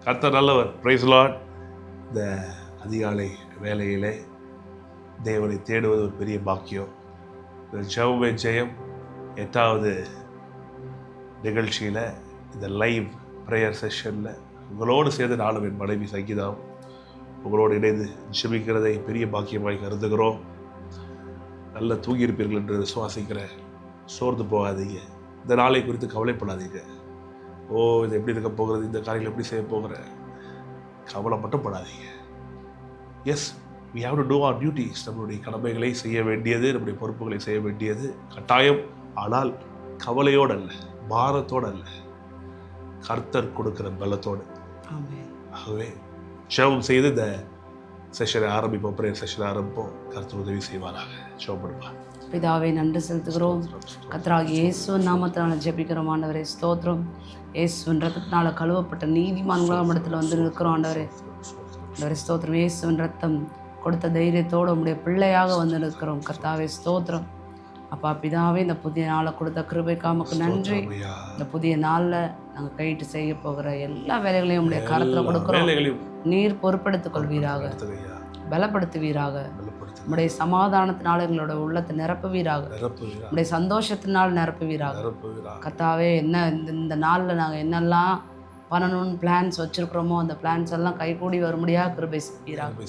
கர்த்தர் நல்லவர். Praise lord. இந்த அதிகாலை வேலையிலே தேவனை தேடுவது ஒரு பெரிய பாக்கியம். இந்த ஜெபமே ஜெயம் 8வது நிகழ்ச்சியில் இந்த லைவ் ப்ரேயர் செஷனில் உங்களோடு சேர்ந்து நானும் என் மனைவி சங்கீதாவும் உங்களோடு இணைந்து ஜெபிக்கிறதை பெரிய பாக்கியமாய் கருதுகிறோம். நல்ல தூங்கியிருப்பீர்கள் என்று விசுவாசிக்கிறேன். சோர்ந்து போகாதீங்க. இந்த நாளை குறித்து கவலைப்படாதீங்க. இது எப்படி இருக்க போகிறது, இந்த காரியங்கள் எப்படி செய்ய போகிறேன், கவலை மட்டும் படாதீங்க. Yes, we have to do our duties. நம்மளுடைய கடமைகளை செய்ய வேண்டியது, நம்முடைய பொறுப்புகளை செய்ய வேண்டியது கட்டாயம். ஆனால் கவலையோடு அல்ல, பாரத்தோடு அல்ல, கர்த்தர் கொடுக்கிற பலத்தோடு. ஆகவே ஜெபம் செய்து இந்த செஷனை ஆரம்பிப்போம். ப்ரேயர் செஷனை ஆரம்பிப்போம். கர்த்தர் உதவி செய்வாராக. ஜெபம் பண்ணுவார். பிதாவே, நன்றி செலுத்துகிறோம். கர்த்தராகிய இயேசுவின் நாமத்தினால ஜெபிக்கிறோம் ஆண்டவரே. ஸ்தோத்திரம். இயேசுவின் ரத்தத்தினால கழுவப்பட்ட நீதிமான்களாம் இடத்துல வந்து இருக்கிறோம் ஆண்டவரே. ஆண்டவரே ஸ்தோத்திரம். இயேசுவின் ரத்தம் கொடுத்த தைரியத்தோடு உங்களுடைய பிள்ளையாக வந்து இருக்கிறோம் கர்த்தாவே. ஸ்தோத்திரம். அப்பா பிதாவே, இந்த புதிய நாளை கொடுத்த கிருபைக்காமக்கு நன்றி. இந்த புதிய நாளில் நாங்கள் கையிட்டு செய்ய போகிற எல்லா வேலைகளையும் உங்களுடைய கரத்தில் கொடுக்குறோம். நீர் பொறுப்படுத்திக் கொள்வீராக, பலப்படுத்துவீராக. உங்களுடைய சமாதானத்தினால எங்களோட உள்ளத்தை நிரப்புவீராக, உங்களுடைய சந்தோஷத்தினால் நிரப்புவீராக. கர்த்தாவே, இந்த நாளில் நாங்கள் என்னெல்லாம் பண்ணணும்னு பிளான்ஸ் வச்சுருக்கிறோமோ அந்த பிளான்ஸ் எல்லாம் கைகூடி வரும்படியாக கிருபை செய்வீராக.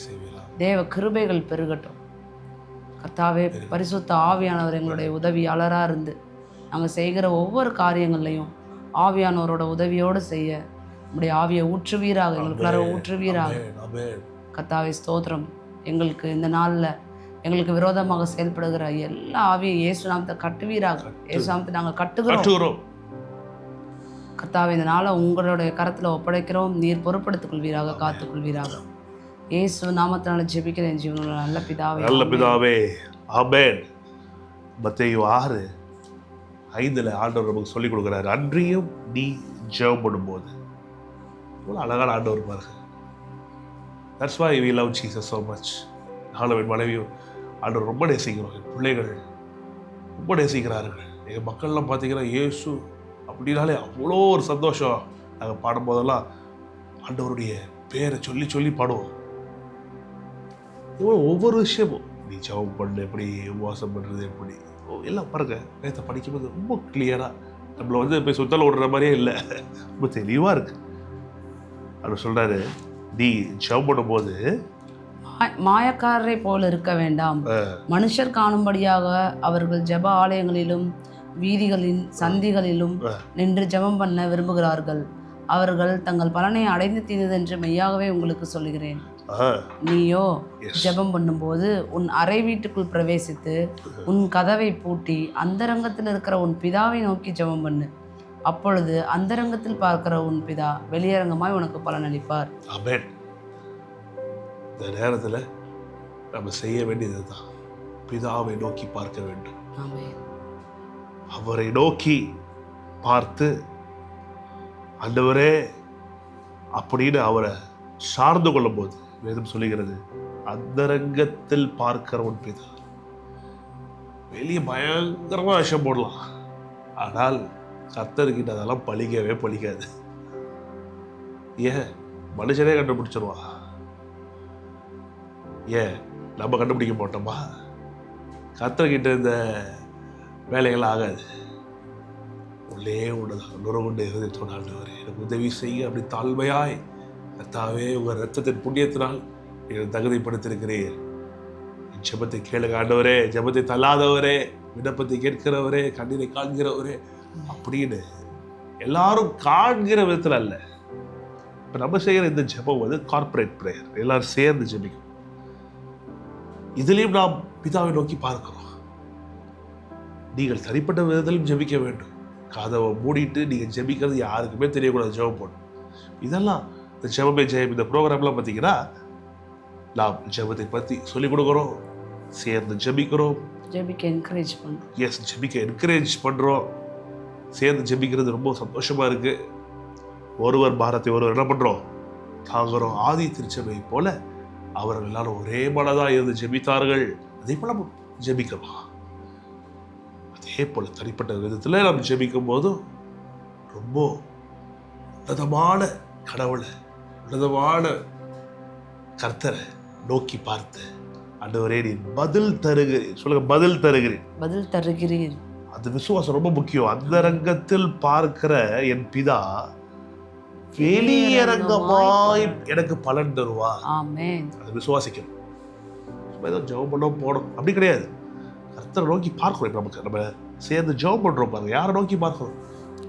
தேவ கிருபைகள் பெருகட்டும் கர்த்தாவே. பரிசுத்த ஆவியானவர் எங்களுடைய உதவியாளராக இருந்து நாங்கள் செய்கிற ஒவ்வொரு காரியங்கள்லையும் ஆவியானவரோட உதவியோடு செய்ய நம்முடைய ஆவியை ஊற்றுவீராக, எங்களுக்குள்ளார ஊற்றுவீராக கர்த்தாவே. ஸ்தோத்திரம். எங்களுக்கு இந்த நாளில் எங்களுக்கு விரோதமாக செயல்படுகிற எல்லா ஆவியை இயேசு நாமத்தை கட்டுவீராக. இயேசு நாமத்தை நாங்கள் கட்டுகிறோம் கர்த்தாவே. இந்த நாளை உங்களுடைய கரத்தில் ஒப்படைக்கிறோம். நீர் பொறுப்படுத்திக் கொள்வீராக, காத்துக்கொள்வீராக. இயேசு நாமத்தினால ஜெபிக்கிறேன் ஜீவனுள்ள நல்ல பிதாவே. நல்ல பிதாவே. ஆமென். மத்தேயு 6:5 ஆண்டவர் நமக்கு சொல்லிக் கொடுக்குறாரு. அன்றியும் நீ ஜெபம் பண்ணும்போது. இவ்வளோ அழகான ஆண்டவர் பாருங்க. That's why we love Jesus so much. நானும் என் மனைவியும் ஆண்டவர் ரொம்ப நேசிக்கிறோம். என் பிள்ளைகள் ரொம்ப நேசிக்கிறார்கள். எங்கள் மக்கள்லாம் பார்த்தீங்கன்னா இயேசு அப்படின்னாலே அவ்வளோ ஒரு சந்தோஷம். நாங்கள் பாடும்போதெல்லாம் ஆண்டவருடைய பேரை சொல்லி சொல்லி பாடுவோம். இவ்வளோ ஒவ்வொரு விஷயமும் நீ ஜெபம் பண்ணு, எப்படி உபவாசம் பண்ணுறது, எப்படி எல்லாம் பாருங்க. நேற்று படிக்கும்போது ரொம்ப கிளியராக நம்மளை வந்து போய் சுத்தல விடுற மாதிரியே இல்லை, ரொம்ப தெளிவாக இருக்கு. அவர் சொல்கிறாரு, நீ ஜெபம் பண்ணும்போது மாயக்காரரை போல இருக்க வேண்டாம். மனுஷர் காணும்படியாக அவர்கள் ஜெப ஆலயங்களிலும் வீதிகளின் சந்திகளிலும் நின்று ஜெபம் பண்ண விரும்புகிறார்கள். அவர்கள் தங்கள் பலனை அடைந்து தீர்ந்ததென்று மெய்யாகவே உங்களுக்கு சொல்கிறேன். நீயோ ஜெபம் பண்ணும்போது உன் அறை வீட்டுக்குள் பிரவேசித்து உன் கதவை பூட்டி அந்தரங்கத்தில் இருக்கிற உன் பிதாவை நோக்கி ஜெபம் பண்ணு. அப்பொழுது அந்தரங்கத்தில் பார்க்கிற உன் பிதா வெளியரங்கமாய் உனக்கு பலனளிப்பார். ஆமென். இந்த நேரத்தில் நம்ம செய்ய வேண்டியது தான், பிதாவை நோக்கி பார்க்க வேண்டும். ஆமென். அவரை நோக்கி பார்த்து ஆண்டவரே அப்படின்னு அவரை சார்ந்து கொள்ளும் போது வேதம் சொல்லுகிறது, அந்தரங்கத்தில் பார்க்கிறவன் பிதா. வெளியே பயங்கரமாக விஷயம் போடலாம், ஆனால் கர்த்தர்கிட்ட அதெல்லாம் பழிக்காது. ஏன் மனுஷனே கண்டுபிடிச்சிருவான்? ஏன் நம்ம கண்டுபிடிக்க மாட்டோமா? கர்த்தர்கிட்ட இந்த வேலைகள்லாம் ஆகாது. உள்ளே ஒன்றுதான், நுறவுண்டு இருந்தோட ஆண்டவர் எனக்கு உதவி செய்ய. அப்படி தாழ்மையாய் கர்த்தாவே, உங்கள் ரத்தத்தின் புண்ணியத்தினால் நீங்கள் தகுதிப்படுத்திருக்கிறீர். என் ஜெபத்தை கேளுங்க ஆண்டவரே, ஜெபத்தை தள்ளாதவரே, விண்ணப்பத்தை கேட்கிறவரே, கண்ணீரை காண்கிறவரே அப்படின்னு எல்லாரும் காண்கிற விதத்தில் அல்ல. இப்போ நம்ம செய்கிற இந்த ஜெபம் வந்து கார்பரேட் ப்ரேயர், எல்லாரும் சேர்ந்து ஜெபிக்கும். இதுலேயும் நாம் பிதாவை நோக்கி பார்க்கிறோம். நீங்கள் தனிப்பட்ட விதத்திலும் ஜெபிக்க வேண்டும். கதவை மூடிட்டு நீங்கள் ஜெபிக்கிறது யாருக்குமே தெரியக்கூடாது. ஜெபம் போடணும். இதெல்லாம் இந்த ஜெபமே ஜெயம் இந்த ப்ரோக்ராம்லாம் பார்த்தீங்கன்னா நாம் ஜெபத்தை பற்றி சொல்லிக் கொடுக்குறோம், சேர்ந்து ஜெபிக்கிறோம், ஜெபிக்க என்கரேஜ் பண்ணுறோம். எஸ், ஜெபிக்க என்கரேஜ் பண்ணுறோம். சேர்ந்து ஜெபிக்கிறது ரொம்ப சந்தோஷமாக இருக்குது. ஒருவர் பாரத்தை ஒருவர் என்ன பண்ணுறோம், தாங்குறோம். ஆதி திருச்சபை போல அவர்கள் எல்லாரும் ஒரே மனதாக இருந்து ஜெபித்தார்கள். அதே போல் நம்ம ஜெபிக்கலாம். அதே போல் தனிப்பட்ட விதத்தில் நம்ம ஜெபிக்கும் போதும் ரொம்ப உன்னதமான கடவுளை உன்னதமான கர்த்தரை நோக்கி பார்த்து, ஆண்டவரே நீர் பதில் தருகிறீர். சொல்லுங்க, பதில் தருகிறீர். பதில் தருகிறீர். அது விசுவாசம் ரொம்ப முக்கியம். அந்த ரங்கத்தில் பார்க்கிற என் பிதா வெளியரங்கமாய் எனக்கு பலன் தருவார். ஆமென். அதை விசுவாசிக்கணும். ஏதோ ஜெபம் பண்ண போனோம் அப்படி கிடையாது. கர்த்தரை நோக்கி பார்க்கிறோம். இப்ப நமக்கு நம்ம சேர்ந்து ஜெபம் பண்றோம் பாருங்க, யாரை நோக்கி பார்க்கிறோம்?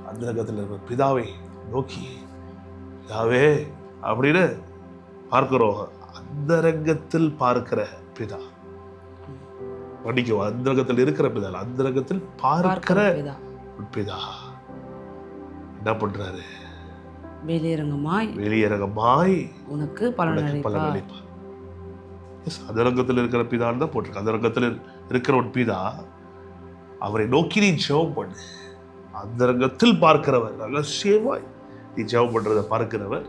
அந்த ரங்கத்தில் இருக்கிற பிதாவை நோக்கி, பிதாவே அப்படின்னு பார்க்கிறோம். அந்த ரங்கத்தில் பார்க்கிற பிதா, மன்னிக்கும், அந்த ரங்கத்தில் இருக்கிற பிதா, அந்த ரங்கத்தில் பார்க்கிற பிதா என்ன பண்றாரு? வெளியரங்கமாய் உனக்கு பலன் அளிப்பார். அந்த ரங்கத்தில் இருக்கிற பிதான்னு தான் போட்டிருக்கு. அந்த ரங்கத்தில் இருக்கிற ஒரு பிதா, அவரை நோக்கி நீ ஜெபம் பண்ணு. அந்த ரங்கத்தில் பார்க்கிறவர், ரகசியமாய் நீ ஜெபம் பண்றதை பார்க்கிறவர்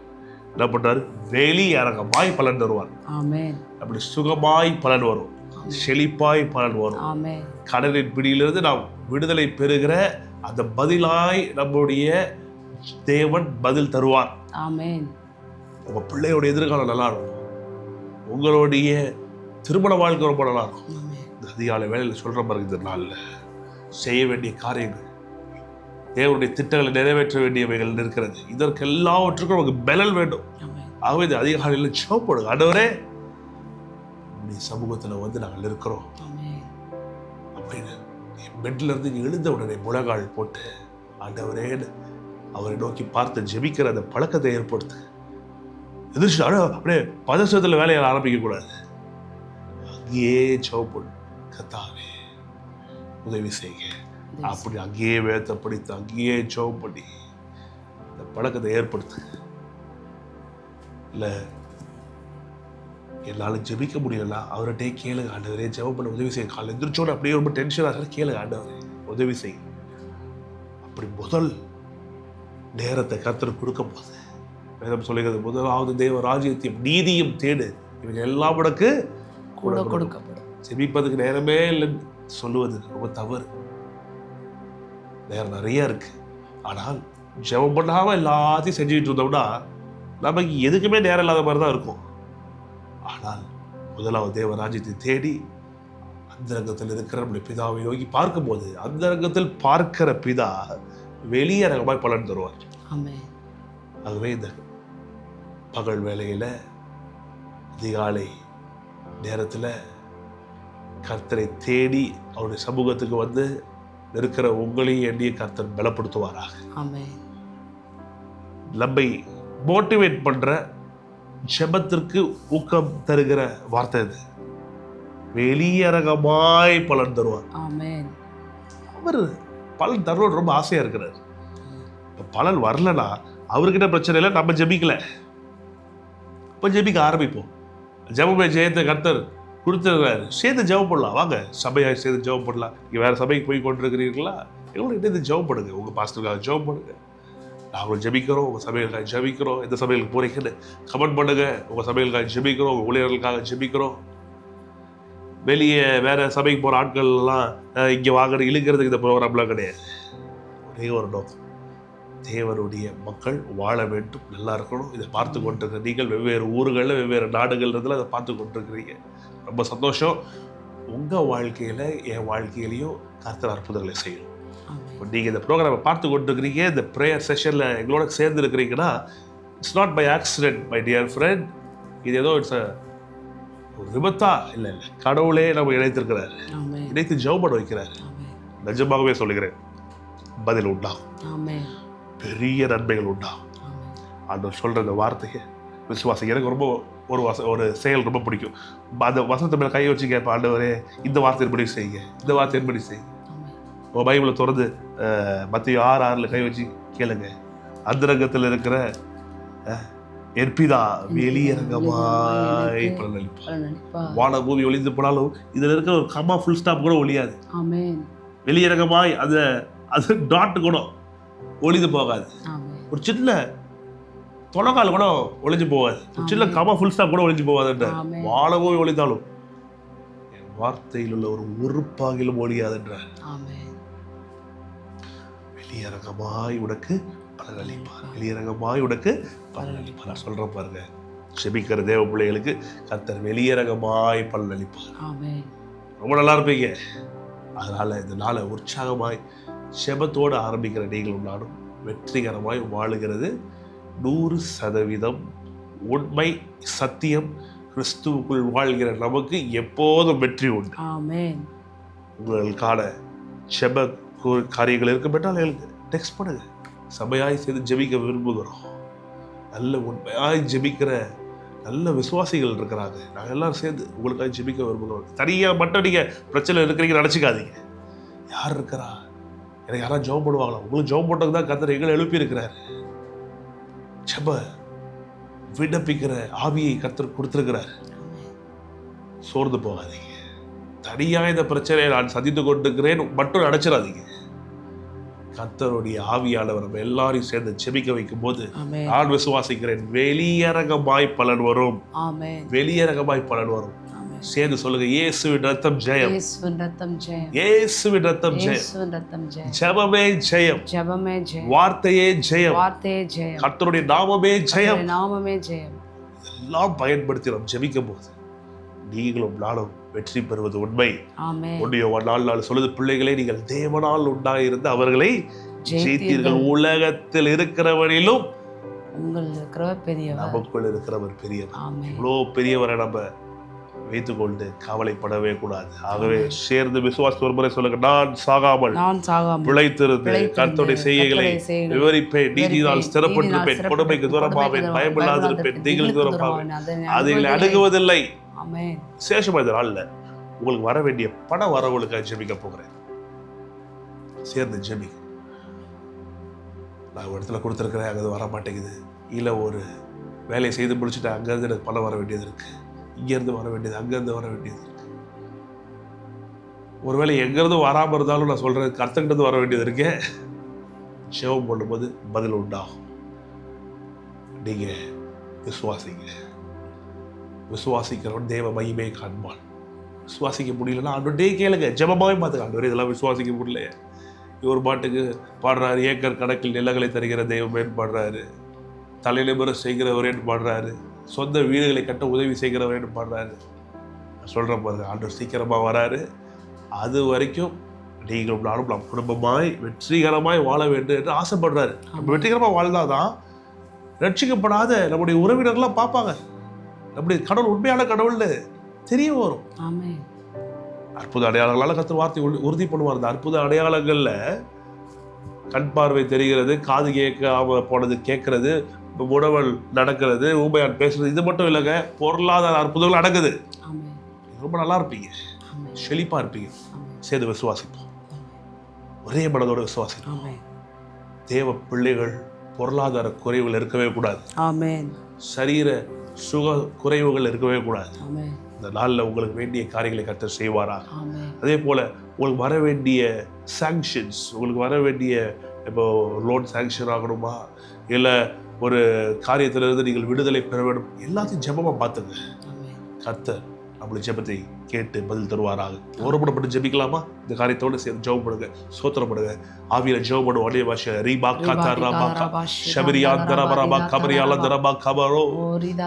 என்ன பண்றாரு? வெளியரங்கமாய் பலன் தருவார். ஆமென். அப்படி சுகமாய் பலன் வரும், செழிப்பாய் பலன் வரும். ஆமென். கடலின் பிடியிலிருந்து நாம் விடுதலை பெறுகிற அந்த பதிலாய் நம்முடைய தேவன் பதில் தருவார். ஆமென். உங்க பிள்ளையோட எதிர்காலம் நல்லா இருக்கும். உங்களுடைய திருமண வாழ்க்கை ரொம்ப நல்லா இருக்கும். இந்த அதிகாலை வேலையில் சொல்ற மாதிரி இந்த நாளில் செய்ய வேண்டிய காரியங்கள், தேவனுடைய திட்டங்களை நிறைவேற்ற வேண்டியவைகள் இருக்கிறது. இதற்கு எல்லாவற்றுக்கும் நமக்கு பலன் வேண்டும். ஆகவே இந்த அதிகாலையில் ஜெபம், ஆண்டவரே உங்களுடைய சமூகத்தில் வந்து நாங்கள் இருக்கிறோம் அப்படின்னு பெட்ல இருந்து எழுந்த உடனே முழங்கால் போட்டு ஆண்டவரே அவரை நோக்கி பார்த்து ஜெபிக்கிற அந்த பழக்கத்தை ஏற்படுத்து. எதிர்த்து அப்படியே பதசத்தில் வேலையை ஆரம்பிக்க கூடாது. அங்கேயே ஜெபம், கர்த்தாவே உதவி செய்க அப்படி அங்கேயே வேதத்தை படித்து அங்கேயே ஜெபம் பண்ணி இந்த பழக்கத்தை ஏற்படுத்து. இல்லை என்னால் ஜெபிக்க முடியல, அவர்கிட்டே கேளுங்க, ஆண்டவரே ஜெபம் பண்ண உதவி செய்ய. காலையில் எந்திரிச்சோட அப்படியே ரொம்ப டென்ஷனாக கேளுங்க, ஆண்டவரே உதவி செய்ய. அப்படி முதல் நேரத்தை கர்த்தர் கொடுக்கும் போது வேதம் சொல்லுகிறது, முதலாவது தேவ ராஜ்யத்தையும் நீதியும் தேடு, இவங்க எல்லாம் உனக்கு கூட கொடுக்கப்படும். ஜெபிப்பதுக்கு நேரமே இல்லைன்னு சொல்லுவது ரொம்ப தவறு. நேரம் நிறைய இருக்கு. ஆனால் ஜெபம் பண்ணாம எல்லாத்தையும் செஞ்சுக்கிட்டு இருந்தோம்னா நமக்கு எதுக்குமே நேரம் இல்லாத மாதிரி தான் இருக்கும். ஆனால் முதலாவது தேவ ராஜ்யத்தை தேடி அந்த ரங்கத்தில் இருக்கிற நம்முடைய பிதாவை நோக்கி பார்க்கும்போது அந்த ரங்கத்தில் பார்க்கிற பிதா வெளியரங்கமாய் பலன் தருவார். ஆகவே இந்த பகல் வேளையில அதிகாலை நேரத்தில் கர்த்தரை தேடி அவருடைய சமூகத்துக்கு வந்து இருக்கிற உங்களையும் எண்ணிய கர்த்தர் பலப்படுத்துவாராக. நம்மை மோட்டிவேட் பண்ற ஜெபத்திற்கு ஊக்கம் தருகிற வார்த்தை இது. வெளியரங்கமாய் பலன் தருவார். அவர் பலன் தருவோம் ரொம்ப ஆசையா இருக்கிறார். பலன் வரலன்னா அவர்கிட்ட பிரச்சனை இல்லை, நம்ம ஜெபிக்கல, இப்போ ஜெபிக்க ஆரம்பிப்போம். ஜெபமே ஜெயத்தை கர்த்தர் கொடுத்துருக்காரு, சேர்ந்து ஜெபம் பண்ணலாம். வாங்க சபையாக சேர்ந்து ஜெபம் பண்ணலாம். நீங்கள் வேறு சபைக்கு போய் கொண்டிருக்கிறீர்களா, எவ்வளோ இணைந்து ஜெபம் பண்ணுங்க. உங்கள் பாஸ்டருக்காக ஜெபம் பண்ணுங்க. நாங்களும் ஜெபிக்கிறோம், உங்கள் சபைகளுக்காக ஜெபிக்கிறோம். எந்த சபைகளுக்கு போறீங்கன்னு கமெண்ட் பண்ணுங்க. உங்கள் சபைகளுக்காக ஜெபிக்கிறோம், உங்கள் ஊழியர்களுக்காக ஜெபிக்கிறோம். வெளியே வேற சபைக்கு போகிற ஆட்கள்லாம் இங்கே வாங்குற இழுக்கிறதுக்கு இந்த ப்ரோக்ராம்லாம் கிடையாது. ஒரே ஒரு நோக்கம், தேவனுடைய மக்கள் வாழ வேண்டும், நல்லா இருக்கணும். இதை பார்த்து கொண்டிருக்கிற நீங்கள் வெவ்வேறு ஊர்களில் வெவ்வேறு நாடுகள்ன்றதுல அதை பார்த்து கொண்டிருக்கிறீங்க. ரொம்ப சந்தோஷம். உங்கள் வாழ்க்கையில் என் வாழ்க்கையிலையும் கர்த்தர் அற்புதங்களை செய்யணும். இப்போ நீங்கள் இந்த ப்ரோக்ராமை பார்த்து கொண்டிருக்கிறீங்க, இந்த ப்ரேயர் செஷனில் எங்களோட சேர்ந்து இருக்கிறீங்கன்னா, it's not by accident my dear friend. இது ஏதோ இட்ஸ் ஒரு விபத்தா இல்லை, கடவுளே நம்ம இணைத்திருக்கிறார், இணைத்து ஜெபம் பண்ண வைக்கிறார். நிஜமாகவே சொல்லுகிறேன், பதில் உண்டாகும், பெரிய நன்மைகள் உண்டாகும். ஆண்டவர் சொல்ற இந்த வார்த்தையை விசுவாசம். எனக்கு ரொம்ப ஒரு செயல் ரொம்ப பிடிக்கும். அந்த வசனத்தை மேலே கை வச்சு கேட்பேன், ஆண்டவரே இந்த வார்த்தையின்படி செய்யுங்க, இந்த வார்த்தையின்படி செய்யுங்க. உங்கள் பைபிளை திறந்து மத்திய 6:6 கை வச்சு கேளுங்க. அந்த ரங்கத்தில் இருக்கிற எற்பிதா வெளியரங்கமாய் பலனளிப்பார். வான பூமி ஒளிந்து போனாலும் இதில் இருக்கிற ஒரு கம்மா ஃபுல் ஸ்டாப் கூட ஒழியாது. வெளியரங்கமாய் அது டாட் கூட ஒளிந்து போகாது. ஒரு சின்ன தொலைக்கால் கூட ஒளிஞ்சு போகாது. ஒரு சின்ன கம்மா ஃபுல் ஸ்டாப் கூட ஒளிஞ்சு போகாதுன்ற வான பூமி ஒளிந்தாலும் என் வார்த்தையில் உள்ள ஒரு உறுப்பாகிலும் ஒழியாதுன்றார். வெளியரங்கமாய் உனக்கு பலனளிப்பார். வெளியரங்கமாய் உனக்கு பலனளிப்பார். நான் சொல்றேன் பாருங்க, செபிக்கிற தேவ பிள்ளைகளுக்கு கர்த்தர் வெளியரங்கமாய் பலனளிப்பார். ஆமென். ரொம்ப நல்லா இருப்பீங்க. அதனால இந்த நாளை உற்சாகமாய் செபத்தோடு ஆரம்பிக்கிற நீங்களும் நானும் வெற்றிகரமாய் வாழுகிறது 100% உண்மை, சத்தியம். கிறிஸ்துவுக்குள் வாழ்கிற நமக்கு எப்போதும் வெற்றி உண்டு. ஆமென். உங்களுக்கான செப காரியங்கள் இருக்கப்பட்டால் எங்களுக்கு டெக்ஸ்ட் பண்ணுங்க. சபையாய் செய்து ஜெபிக்க விரும்புகிறோம். நல்ல உண்மையாய் ஜெபிக்கிற நல்ல விசுவாசிகள் இருக்கிறாங்க. நாங்கள் எல்லாரும் சேர்ந்து உங்களுக்காக ஜெபிக்க விரும்புகிறோம். தனியாக மட்டும் நீங்கள் பிரச்சனை இருக்கிறீங்க நினச்சிக்காதீங்க. யார் இருக்கிறா, எனக்கு யாராவது ஜெபம் பண்ணுவாங்களா? உங்களுக்கு ஜெபம் போட்டது தான் கர்த்தர் எங்களை எழுப்பி இருக்கிறாரு. ஜெப விண்ணப்பிக்கிற ஆவியை கர்த்தர் கொடுத்திருக்கிறார். சோர்ந்து போகாதீங்க. தனியாக இந்த பிரச்சனையை நான் சந்தித்து கொண்டிருக்கிறேன் மட்டும் நினைச்சிடாதீங்க. கர்த்தருடைய ஆவியானவர் நம்ம எல்லாரையும் சேர்ந்து செபிக்க வைக்கும் போது ஆமென். நான் விசுவாசிக்கிறேன், வெளியரங்கமாய் பலன் வரும். ஆமென். வெளியரங்கமாய் பலன் வரும். ஆமென். சேர்ந்து சொல்லுங்க, இயேசுவின் ரத்தம் ஜெயம், இயேசுவின் ரத்தம் ஜெயம், இயேசுவின் ரத்தம் ஜெயம், இயேசுவின் ரத்தம் ஜெயம், ஜெபமே ஜெயம், ஜெபமே ஜெயம், வார்த்தையே ஜெயம், வார்த்தையே ஜெயம், கர்த்தருடைய நாமமே ஜெயம். கர்த்தருடைய நாமமே ஜெயம். எல்லாம் பயன்படுத்தி நாம் ஜெபிக்கும் போது நீங்களும் நானும் வெற்றி பெறுவது உண்மை. ஆமென். 1 யோவான் 4:4 சொல்லுது, பிள்ளைகளே நீங்கள் தேவனால் உண்டாயிருந்து அவர்களை ஜெயித்தீர்கள். ஜெயித்தீர்கள். உலகத்தில் இருக்கிறவரிலும் உங்கள் இருக்கிறவர் பெரியவர். நமக்குள் இருக்கிறவர் பெரியவர். ஆமென். இவ்வளோ பெரியவரை நம்ம வைத்துக்கொண்டு கவலைப்படவே கூடாது. ஆகவே சேர்ந்து விசுவாசி ஒரு முறை சொல்லுங்க, நான் சாகாமல் நான் சாகாமல் பிழைத்திருந்து கர்த்தருடைய செய்கைகளை விவரிப்பேன், நீதியினால் ஸ்திரப்பட்டிருப்பேன், கொடுமைக்கு தூரமாவேன், பயமில்லாதிருப்பேன், திகில் தூரமாவேன், அதை அணுகுவதில்லை. ஆமென். விசேஷமா இந்த நாள்ல உங்களுக்கு வர வேண்டிய பண வரவுகளுக்காக ஜெபிக்க போகிறேன். சேர்ந்து ஜெபி. நான் ஒரு இடத்துல கொடுத்துருக்கிறேன், அங்கே வர மாட்டேங்குது, இல்லை ஒரு வேலையை செய்து முடிச்சுட்டு அங்கேருந்து எனக்கு பணம் வர வேண்டியது இருக்கு, இங்கேருந்து வர வேண்டியது, அங்கேருந்து வர வேண்டியது இருக்கு. ஒருவேளை எங்கேருந்து வராமல் இருந்தாலும் நான் சொல்கிறேன், கர்த்தங்கிட்டருந்து வர வேண்டியது இருக்கே. ஜெபம் பண்ணும்போது பதில் உண்டாகும். நீங்கள் விசுவாசிங்க. விசுவாசிக்கிறவன் தேவ மகிமையை காண்பான். விசுவாசிக்க முடியலன்னா ஆண்டவரே கேளுங்க, ஜெபமாவே பார்த்துக்க. ஆண்டவரே இதெல்லாம் விசுவாசிக்க முடியல. ஒரு பாட்டுக்கு பாடுறாரு, ஏக்கர் கணக்கில் நிலங்களை தருகிற தெய்வமேன்னு பாடுறாரு, தலைநிமிர செய்கிறவரேன்னு பாடுறாரு, சொந்த வீடுகளை கட்ட உதவி செய்கிறவரேன்னு பாடுறாரு. சொல்கிற பாருங்க, ஆண்டவர் சீக்கிரமாக வராரு. அது வரைக்கும் நீங்களும் நானும் நம் குடும்பமாய் வெற்றிகரமாய் வாழ வேண்டும் என்று ஆசைப்படுறாரு. நம்ம வெற்றிகரமாக வாழ்ந்தாதான் ரட்சிக்கப்படாத நம்முடைய உறவினர்கள்லாம் பார்ப்பாங்க, நம்முடைய கடவுள் உண்மையான கடவுள்னு தெரிய வரும். ஆமென். அற்புத அடையாளங்களால் கர்த்தர் வார்த்தை உறுதி பண்ணுவார். அந்த அற்புத அடையாளங்கள்ல கண் பார்வை தெரிகிறது, காது கேட்காம போனது கேட்கறது, உணவல் நடக்கிறது, ஊமையான் பேசுறது, இது மட்டும் இல்லைங்க, பொருளாதார அற்புதங்கள் நடக்குது. ஆமென். ரொம்ப நல்லா இருப்பீங்க, ஆமென். செழிப்பா இருப்பீங்க. ஆமென். சேர்ந்து விசுவாசிப்போம், ஒரே மனதோட விசுவாசிப்போம். ஆமென். தேவ பிள்ளைகள் பொருளாதார குறைவுகள் இருக்கவே கூடாது. ஆமென். சரீர சுக குறைவுகள் இருக்கவே கூடாது. ஆமென். இந்த நாளில் உங்களுக்கு வேண்டிய காரியங்களை கர்த்தர் செய்வாரா. ஆமென். அதே போல் உங்களுக்கு வர வேண்டிய சாங்ஷன்ஸ், உங்களுக்கு வர வேண்டிய இப்போ லோன் சாங்ஷன் ஆகணுமா, இல்லை ஒரு காரியத்திலிருந்து நீங்கள் விடுதலை பெற வேண்டும், எல்லாத்தையும் ஜெபமாக பார்த்துங்க. ஆமென். கர்த்தர் நம்மளுடைய ஜெபத்தை கேட்டு பதில் தருவாராக. ஒருபடப்பட்டு ஜெபிக்கலாமா? இந்த காரியத்தோடு சேர்ந்து ஜெபம் பண்ணுங்க, சோத்திரம் பண்ணுங்க. ஆவியில ஜெபம் பண்ணுவோம். அதே பாஷை ரீபா காத்தா ரபா ஷபரியா தரபரபா கபரியால தரபா கபரோ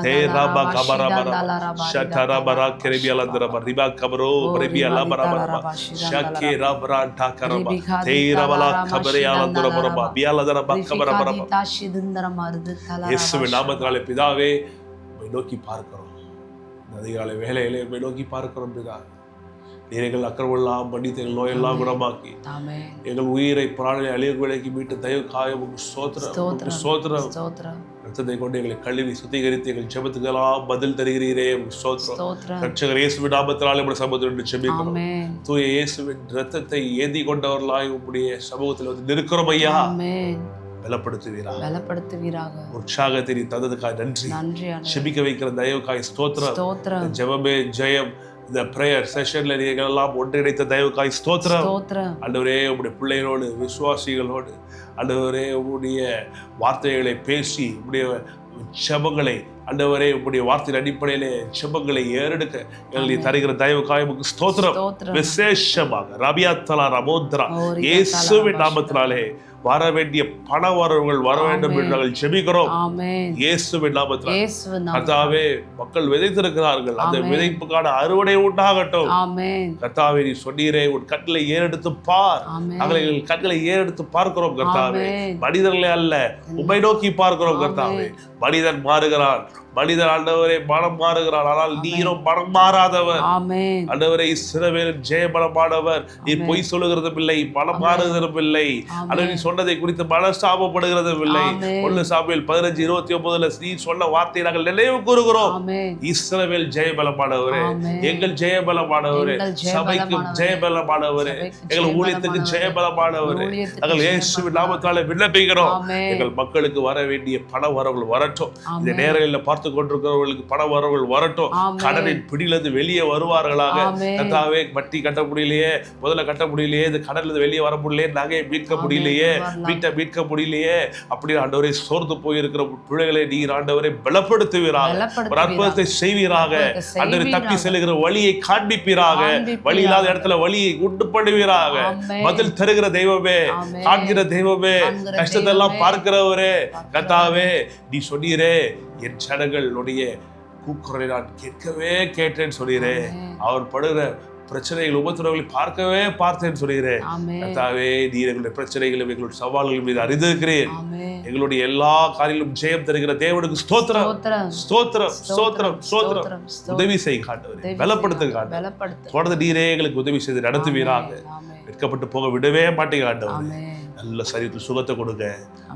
தேரபா கபரபரா ஷட்டரபரா கெரிபியால தரபா ரிபா கபரோ ரெபியால பரபரபா ஷக்கே ரபரா டாக்கரபா தேரபலா கபரியால தரபரபா பியால தரபா கபரபரபா. இயேசுவின் நாமத்தினாலே பிதாவே, உம்மை நோக்கி பார்க்கிறோம். அதிகாலை வேலையிலே உம்மை நோக்கி பார்க்கிறோம் பிதா. நீர் எங்கள் அக்கிரமெல்லாம் மன்னித்து எங்கள் நோயெல்லாம் குணமாக்கி எங்கள் உயிரை பிராணனை அழிவு விலைக்கு மீட்டு தயவு காயம் சோத்திரம் ரத்தத்தை கொண்டு எங்களை கழுவி சுத்திகரித்து எங்கள் ஜெபத்துக்கெல்லாம் பதில் தருகிறீரே. சோத்திரம். ரட்சகர் இயேசுவின் நாமத்தினாலே உம்முடைய சமூகத்தில் ஜெபிக்கிறோம். தூய இயேசுவின் ரத்தத்தை ஏந்தி கொண்டவர்களாய் உம்முடைய சமூகத்தில் வந்து நிற்கிறோம் ஐயா. பலப்படுத்துவீராக. உற்சாகத்தை நீ தந்ததுக்காக நன்றி. செபிக்க வைக்கிற தயவுக்காய் ஸ்தோத்திரம். ஜெபமே ஜெயம். இந்த பிரேயர் செஷன்ல நீங்கள் எல்லாம் ஒன்றிணைத்த தயவுக்காய் ஸ்தோத்திரம். ஆண்டவரே, உங்களுடைய பிள்ளைகளோடு விசுவாசிகளோடு ஆண்டவரே உங்களுடைய வார்த்தைகளை பேசி உங்களுடைய ஜெபங்களை ஆண்டவரே உங்களுடைய வார்த்தையின் அடிப்படையிலே ஜெபங்களை ஏறெடுக்க எங்களை தருகிற தயவுக்காய் உமக்கு ஸ்தோத்திரம். விசேஷமாக ரபியா தலா ரமோத்ரா இயேசுவின் நாமத்தினாலே வர வேண்டிய பண வரவுகள் வர வேண்டும் என்று நாங்கள் ஜெபிக்கிறோம். ஆமென். இயேசுவின் நாமத்தில் இயேசுவின் நாமத்தில். கர்த்தாவே, மக்கள் விதைத்திருக்கிறார்கள், அந்த ஆமென். விதைப்புக்கான அறுவடை உண்டாகட்டும். ஆமென். கர்த்தாவே, நீ சொன்னீரே உன் கண்களை ஏறெடுத்து பார். ஆமென். நாங்கள் எங்கள் கண்களை ஏறெடுத்து பார்க்கிறோம் கர்த்தாவே. ஆமென். மனிதர்களை அல்ல, உம்மை நோக்கி பார்க்கிறோம் கர்த்தாவே. மனிதன் மாறுகிறான், மனிதன் ஆண்டவரே மனம் மாறுகிறான், ஆனால் நீரும் மனம் மாறாதவர். ஆமென். ஆண்டவரே, இஸ்ரவேலின் ஜெயபலமானவர். நீ பொய் சொல்லுகிறதும் இல்லை, மனம் மாறுகிறதும் இல்லை. ஆண்டவர், நீ சொன்னதை குறித்து மனஸ்தாபப்படுகிறதும் இல்லை. ஆமென். 1 சாமுவேல் 15:29 நீ சொன்ன வார்த்தையை நாங்கள் நினைவு கூறுகிறோம். ஆமென். இஸ்ரவேல் ஜெயபலமானவரே, ஆமென். எங்கள் ஜெயபலமானவரே, எங்கள் சபைக்கும் ஜெயபலமானவரே, ஜெயபலமானவரே, சபைக்கு எங்கள் ஊழியத்துக்கு ஜெயபலமானவரே, ஊழியத்துக்கு நாங்கள் இயேசுவின் நாமத்தாலே விண்ணப்பிக்கிறோம். ஆமென். எங்கள் மக்களுக்கு வர வேண்டிய பண வரவுகள் வரட்டும். இந்த ஆமென். நேரங்களில் பார்த்து கொண்டிருக்கிறவர்களுக்கு பண வரவுகள் வரட்டும். ஆமென். கடனின் பிடியிலிருந்து வெளியே வருவார்களாக. ஆமென். கர்த்தாவே, வட்டி கட்ட முடியலையே, முதல்ல கட்ட முடியலையே, இந்த கடன்ல இருந்து வெளியே வர முடியலையே, நகையை மீட்க முடியலையே, வீட்டை மீட்க முடியலையே, அப்படி ஆண்டவரே சோர்ந்து போயிருக்கிற பிள்ளைகளை நீர் ஆண்டவரை பலப்படுத்துவீராக, ஒரு அற்புதத்தை செய்வீராக. ஆண்டவரே, தப்பி செல்லுகிற வழியை காண்பிப்பீராக, வழி இல்லாத இடத்துல வழியை உண்டு பண்ணுவீராக. ஆமென். பதில் தருகிற தெய்வமே, ஆமென். காண்கிற தெய்வமே, காண்கிற கஷ்டத்தெல்லாம் தெய்வமே, பார்க்கிறவரே, கர்த்தாவே, நீ சொன்னீரே என் ஜனங்களுடைய கூக்குரலை நான் கேட்கவே கேட்டேன்னு சொல்கிறே. அவர் படுகிற பிரச்சனைகள் உபத்திரவங்களை பார்க்கவே பார்த்தேன்னு சொல்கிறேன். ஆமென். கர்த்தாவே, நீர் எங்களுடைய பிரச்சனைகளும் எங்களுடைய சவால்களும் மீது அறிந்திருக்கிறேன். ஆமென். எங்களுடைய எல்லா காரியங்களும் ஜெயம் தருகிற தேவனுக்கு ஸ்தோத்திரம், ஸ்தோத்திரம். ஸ்தோத்திரம், ஸ்தோத்திரம், ஸ்தோத்திரம். ஸ்தோத்திரம். உதவி செய்ய காட்டுவரே, பலப்படுத்த காட்டு. பலப்படுத்து. தொடர்ந்து நீரே எங்களுக்கு உதவி செய்து நடத்துவீராக. ஆமென். வெட்கப்பட்டு போக விடவே மாட்டேங்க ஆண்டவரே. ஆமென். நல்ல சரீரத்தில் சுகத்தை கொடுங்க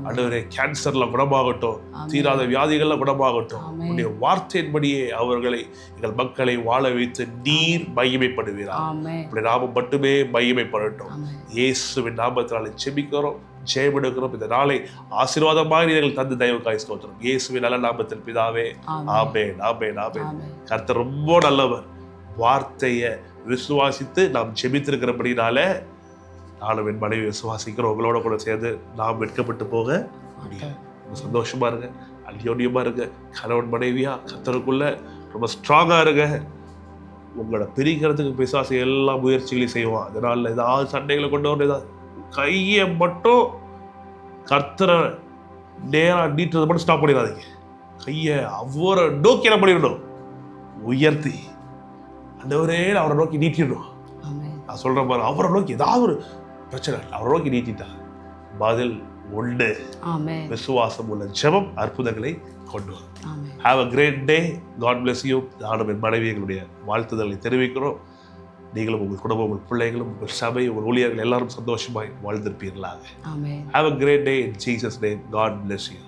ஆண்டவரே. கேன்சர்ல குணமாகட்டும், ஆமென். தீராத வியாதிகள்ல குணமாகட்டும். ஆமென். உன்னுடைய வார்த்தையின்படியே அவர்களை, எங்கள் மக்களை வாழ வைத்து நீர் மகிமைப்படுவீரா. ஆமென். உடைய நாமம் மட்டுமே மகிமைப்படட்டும். ஆமென். இயேசுவின் நாமத்தினாலே ஜெபிக்கிறோம், ஜெயமெடுக்கிறோம். இந்த நாளை ஆசீர்வாதமாக நீங்கள் தந்து தயவுக்காய் ஸ்தோத்திரம். இயேசுவின் நல்ல நாமத்தில் பிதாவே. ஆமென். ஆமென், ஆமென், ஆமென். ஆமென். கர்த்தர் ரொம்ப நல்லவர். வார்த்தையை விசுவாசித்து நாம் ஜெபித்திருக்கிறபடினால நானும் என் மனைவி விசுவாசிக்கிறோம். உங்களோட கூட சேர்ந்து நாம் வெட்கப்பட்டு போக முடியாது. ரொம்ப சந்தோஷமா இருங்க, அந்யோன்யமா இருங்க. கணவன் மனைவியா கர்த்தருக்குள்ள ரொம்ப ஸ்ட்ராங்கா இருங்க. உங்களோட பிரிக்கிறதுக்கு பிசாசு எல்லா முயற்சிகளையும் செய்வான். அதனால ஏதாவது சண்டைகளை கொண்டு வர, ஏதாவது கையை மட்டும் கர்த்தரை நேரா நீட்டுறது மட்டும் ஸ்டாப் பண்ணிடாதீங்க. கையை அவரை நோக்கி என்ன பண்ணிடணும், உயர்த்தி ஆண்டவரே அவரை நோக்கி நீட்டிடணும். ஆமென். நான் சொல்றேன் பாரு, அவரை நோக்கி ஏதாவது ஒரு பிரச்சனை அவரை நோக்கி நீட்டிட்டா பதில் உண்டு. ஆமென். விசுவாசம் உள்ள ஜெபம் அற்புதங்களை கொண்டு வரும். Amen. Have a great day. God bless you. நானும் என் மனைவி எங்களுடைய வாழ்த்துதல்களை தெரிவிக்கிறோம். நீங்களும் உங்கள் குடும்பம், உங்கள் பிள்ளைகளும், உங்கள் சபை, உங்கள் ஊழியர்கள் எல்லாரும் சந்தோஷமாய் வாழ்ந்திருப்பீர்களாக. Amen. Have a great day in Jesus name. God bless you.